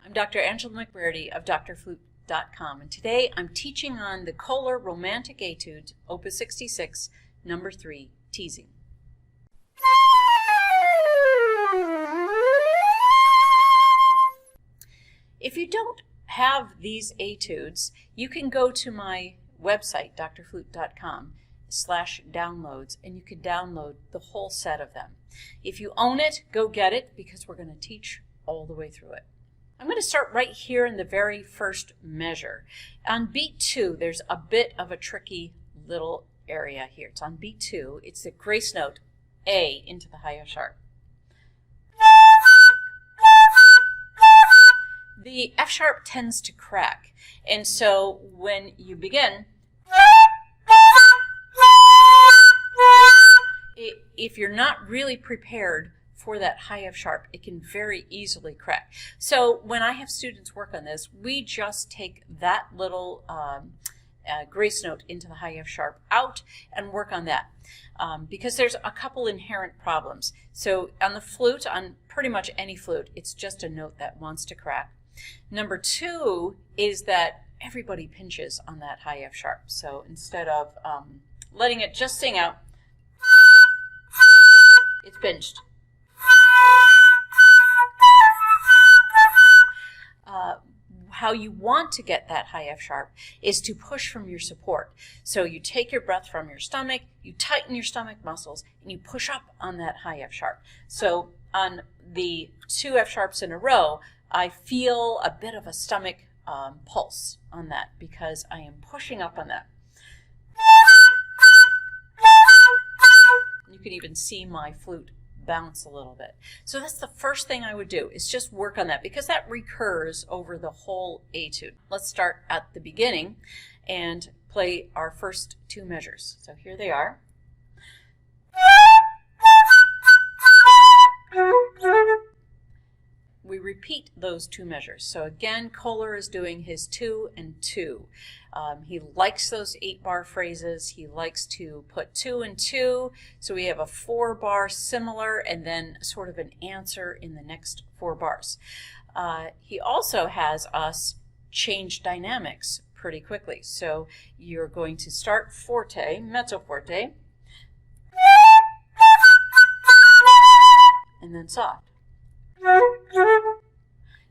I'm Dr. Angela McBrady of DoctorFlute.com, and today I'm teaching on the Köhler Romantic Etude, Opus 66, number 3, Teasing. If you don't have these etudes, you can go to my website, DoctorFlute.com/downloads, and you can download the whole set of them. If you own it, go get it, because we're going to teach all the way through it. I'm going to start right here in the very first measure. On beat 2, there's a bit of a tricky little area here. It's on beat 2. It's the grace note A into the high F sharp. The F sharp tends to crack, and so when you begin, if you're not really prepared for that high F sharp, it can very easily crack. So when I have students work on this, we just take that little grace note into the high F sharp out and work on that, because there's a couple inherent problems. So on the flute, on pretty much any flute, it's just a note that wants to crack. Number 2 is that everybody pinches on that high F sharp. So instead of letting it just sing out, it's pinched. How you want to get that high F sharp is to push from your support. So you take your breath from your stomach, you tighten your stomach muscles, and you push up on that high F sharp. So on the 2 F sharps in a row, I feel a bit of a stomach pulse on that because I am pushing up on that. You can even see my flute bounce a little bit. So that's the first thing I would do, is just work on that, because that recurs over the whole etude. Let's start at the beginning and play our first 2 measures. So here they are. We repeat those 2 measures. So again, Köhler is doing his 2 and 2. He likes those 8-bar phrases. He likes to put 2 and 2. So we have a 4-bar similar and then sort of an answer in the next 4 bars. He also has us change dynamics pretty quickly. So you're going to start forte, mezzo forte, and then soft.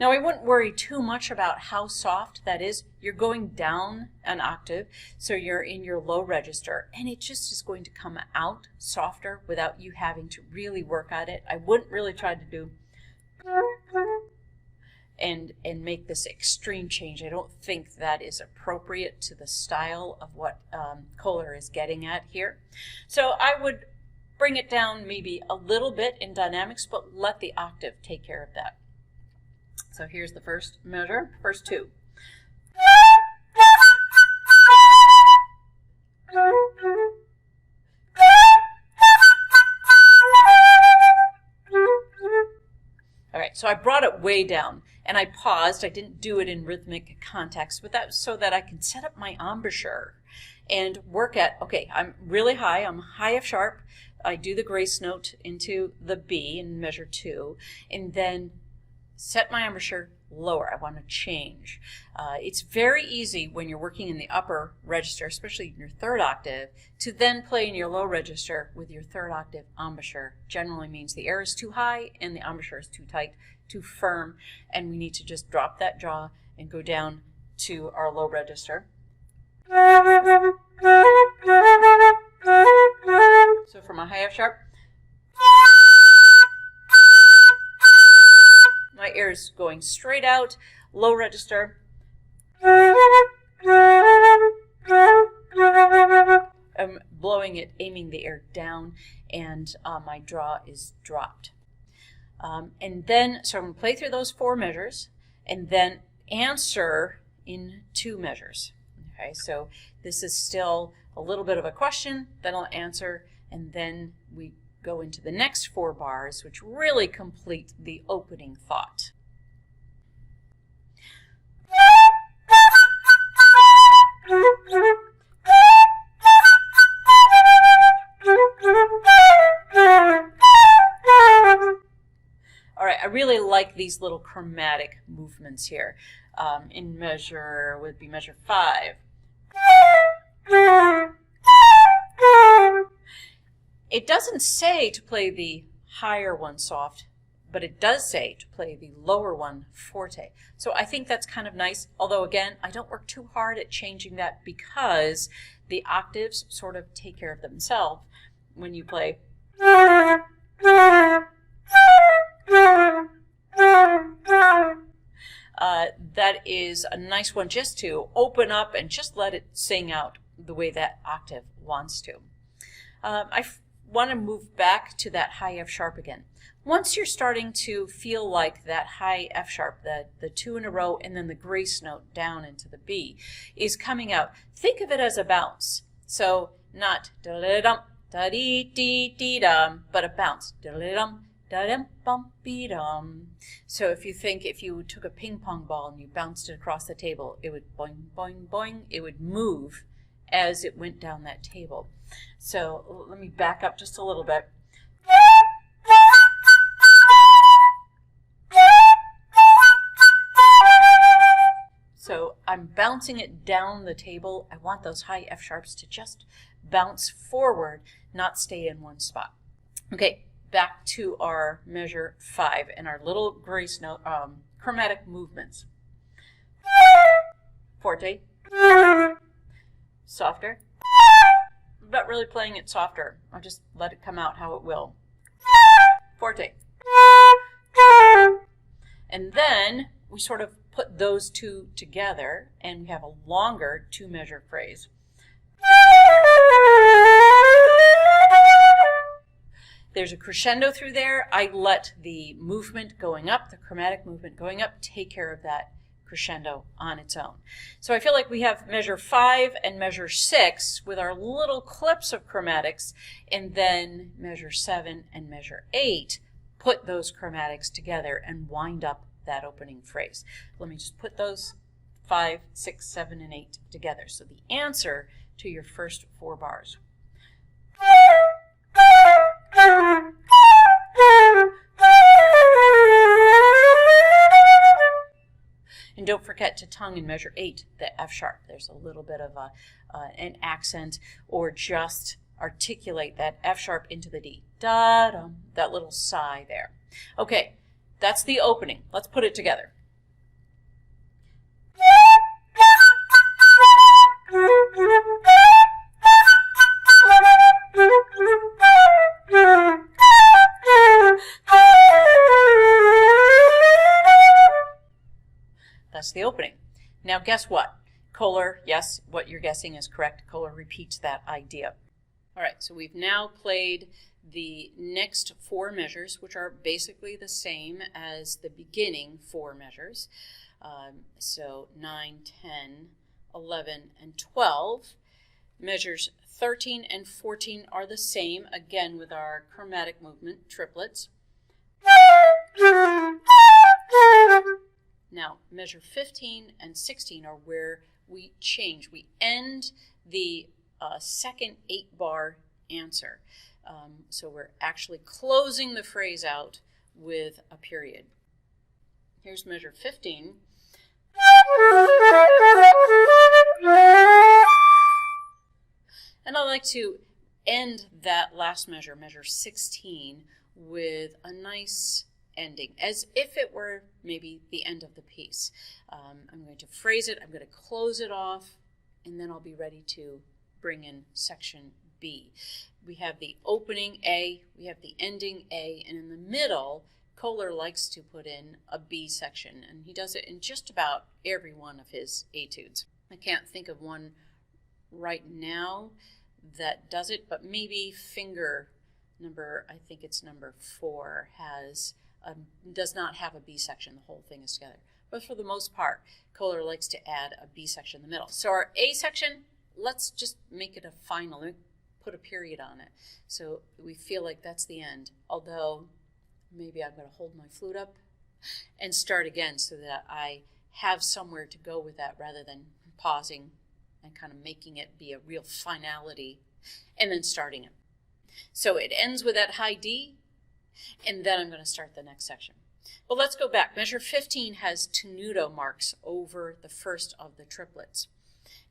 Now, I wouldn't worry too much about how soft that is. You're going down an octave, so you're in your low register, and it just is going to come out softer without you having to really work at it. I wouldn't really try to do and make this extreme change. I don't think that is appropriate to the style of what Köhler is getting at here. So I would bring it down maybe a little bit in dynamics, but let the octave take care of that. So here's the first measure, first 2. All right, so I brought it way down, and I paused. I didn't do it in rhythmic context, but that so that I can set up my embouchure and work at, okay, I'm really high, I'm high F sharp. I do the grace note into the B in measure 2, and then set my embouchure lower. I want to change. It's very easy when you're working in the upper register, especially in your 3rd octave, to then play in your low register with your 3rd octave embouchure. Generally means the air is too high and the embouchure is too tight, too firm, and we need to just drop that jaw and go down to our low register. So from a high F sharp, my air is going straight out, low register. I'm blowing it, aiming the air down, and my draw is dropped. And then, so I'm going to play through those 4 measures and then answer in 2 measures. Okay, so this is still a little bit of a question, then I'll answer, and then we go into the next 4 bars, which really complete the opening thought. I really like these little chromatic movements here. In measure would be measure 5. It doesn't say to play the higher one soft, but it does say to play the lower one forte. So I think that's kind of nice, although again, I don't work too hard at changing that because the octaves sort of take care of themselves when you play. That is a nice one just to open up and just let it sing out the way that octave wants to. I want to move back to that high F sharp again. Once you're starting to feel like that high F sharp, the 2 in a row and then the grace note down into the B is coming out, think of it as a bounce. So not da-da-dum, da-dee-dee-dee-dum, but a bounce. Da-da-dum, da-dum, bum-be-dum. So if you took a ping pong ball and you bounced it across the table, it would boing, boing, boing. It would move as it went down that table. So let me back up just a little bit. So I'm bouncing it down the table. I want those high F sharps to just bounce forward, not stay in one spot. Okay, back to our measure 5 and our little grace note, chromatic movements. Forte. Softer. I'm not really playing it softer. I'll just let it come out how it will. Forte. And then we sort of put those two together and we have a longer 2-measure phrase. There's a crescendo through there. I let the movement going up, the chromatic movement going up, take care of that crescendo on its own. So I feel like we have measure 5 and measure 6 with our little clips of chromatics, and then measure 7 and measure 8 put those chromatics together and wind up that opening phrase. Let me just put those 5, 6, 7, and 8 together. So the answer to your first 4 bars. And don't forget to tongue in measure 8, the F sharp. There's a little bit of an accent, or just articulate that F sharp into the D. Da-dum, that little sigh there. Okay, that's the opening. Let's put it together. That's the opening. Now guess what? Köhler, yes, what you're guessing is correct. Köhler repeats that idea. All right, so we've now played the next 4 measures, which are basically the same as the beginning 4 measures. So 9, 10, 11, and 12. Measures 13 and 14 are the same, again with our chromatic movement, triplets. Now, measure 15 and 16 are where we change. We end the second 8-bar answer. So we're actually closing the phrase out with a period. Here's measure 15. And I like to end that last measure, measure 16, with a nice ending, as if it were maybe the end of the piece. I'm going to phrase it, I'm going to close it off, and then I'll be ready to bring in section B. We have the opening A, we have the ending A, and in the middle, Köhler likes to put in a B section, and he does it in just about every one of his etudes. I can't think of one right now that does it, but maybe finger number, I think it's number 4, does not have a B section. The whole thing is together. But for the most part, Köhler likes to add a B section in the middle. So our A section, let's just make it a final, put a period on it. So we feel like that's the end. Although maybe I'm going to hold my flute up and start again so that I have somewhere to go with that rather than pausing and kind of making it be a real finality and then starting it. So it ends with that high D, and then I'm going to start the next section. But let's go back. Measure 15 has tenuto marks over the first of the triplets.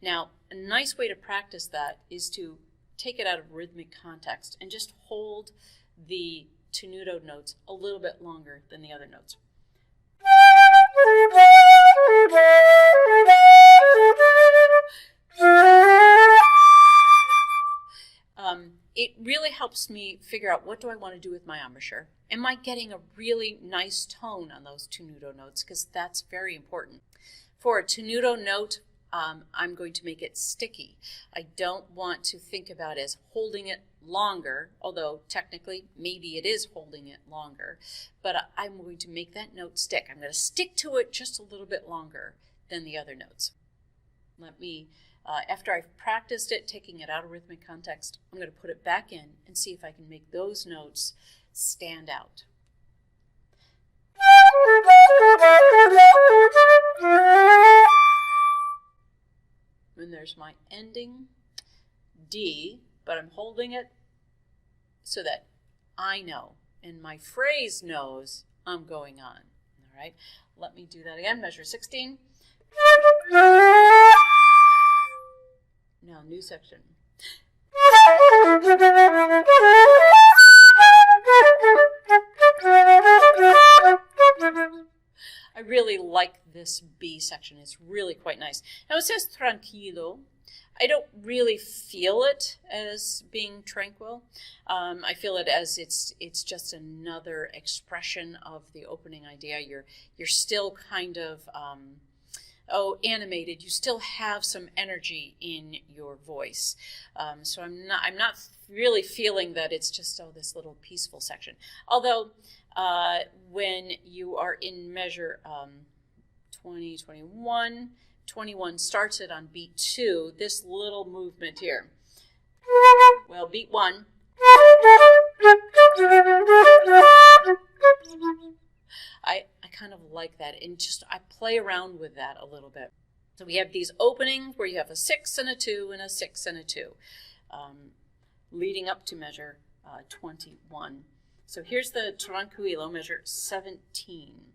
Now, a nice way to practice that is to take it out of rhythmic context and just hold the tenuto notes a little bit longer than the other notes. It really helps me figure out, what do I want to do with my embouchure? Am I getting a really nice tone on those tenuto notes? Because that's very important. For a tenuto note, I'm going to make it sticky. I don't want to think about it as holding it longer, although technically maybe it is holding it longer, but I'm going to make that note stick. I'm going to stick to it just a little bit longer than the other notes. Let me, after I've practiced it, taking it out of rhythmic context, I'm going to put it back in and see if I can make those notes stand out. And there's my ending D, but I'm holding it so that I know and my phrase knows I'm going on. All right, let me do that again. Measure 16. Now, new section. I really like this B section. It's really quite nice. Now it says tranquilo. I don't really feel it as being tranquil. I feel it as it's just another expression of the opening idea. You're still kind of animated. You still have some energy in your voice. So I'm not really feeling that it's just this little peaceful section. Although when you are in measure 20, 21, 21 starts it on beat 2, this little movement here. Well, beat 1. I kind of like that, and just I play around with that a little bit. So we have these openings where you have a 6 and a 2 and a 6 and a 2, leading up to measure 21. So here's the tranquillo, measure 17.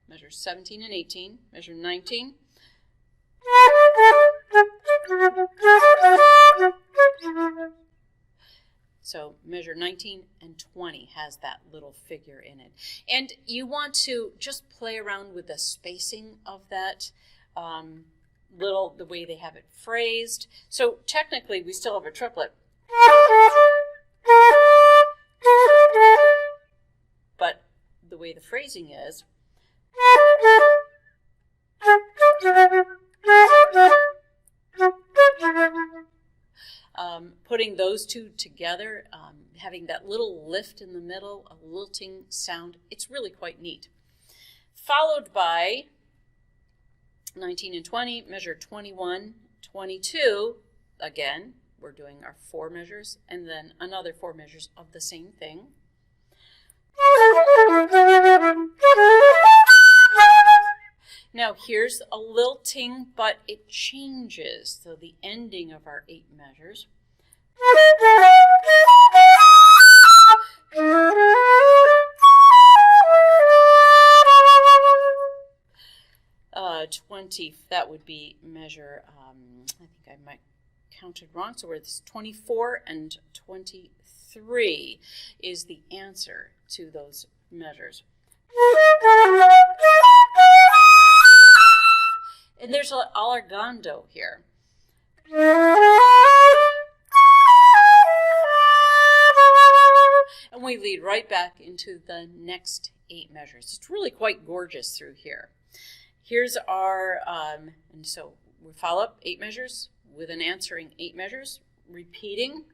Measure 17 and 18, measure 19. So measure 19 and 20 has that little figure in it. And you want to just play around with the spacing of that the way they have it phrased. So technically we still have a triplet. But the way the phrasing is, putting those two together, having that little lift in the middle, a lilting sound, it's really quite neat. Followed by 19 and 20, measure 21, 22, again, we're doing our 4 measures, and then another 4 measures of the same thing. Now here's a lilting, but it changes. So the ending of our 8 measures. 20, that would be measure, I think I might counted wrong, so it's 24 and 23 is the answer to those measures. And there's an allargando here. And we lead right back into the next 8 measures. It's really quite gorgeous through here. Here's our, and so we follow up 8 measures with an answering 8 measures, repeating.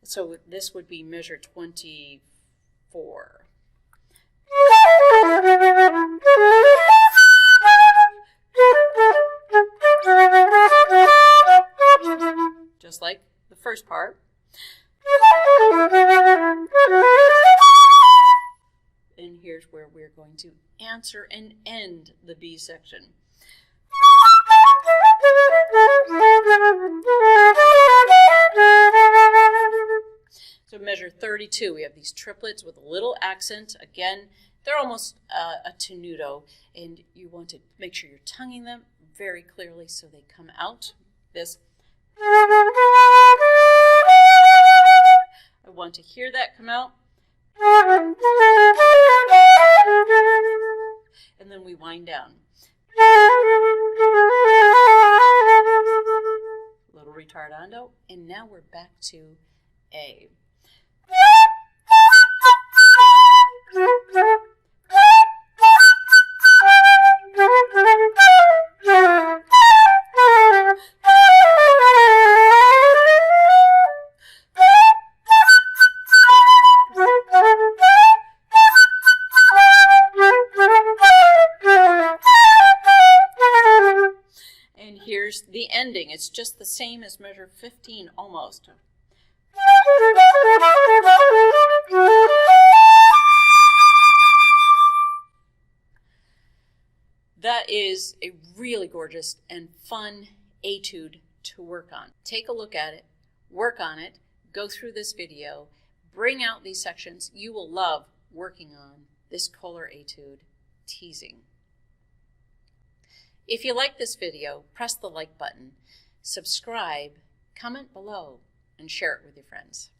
So this would be measure 24. Just like the first part. And here's where we're going to answer and end the B section. 32. We have these triplets with a little accent. Again, they're almost a tenuto, and you want to make sure you're tonguing them very clearly so they come out. This. I want to hear that come out. And then we wind down. Little retardando, and now we're back to A. Here's the ending. It's just the same as measure 15 almost. That is a really gorgeous and fun etude to work on. Take a look at it, work on it, go through this video, bring out these sections. You will love working on this Köhler etude, Teasing. If you like this video, press the like button, subscribe, comment below, and share it with your friends.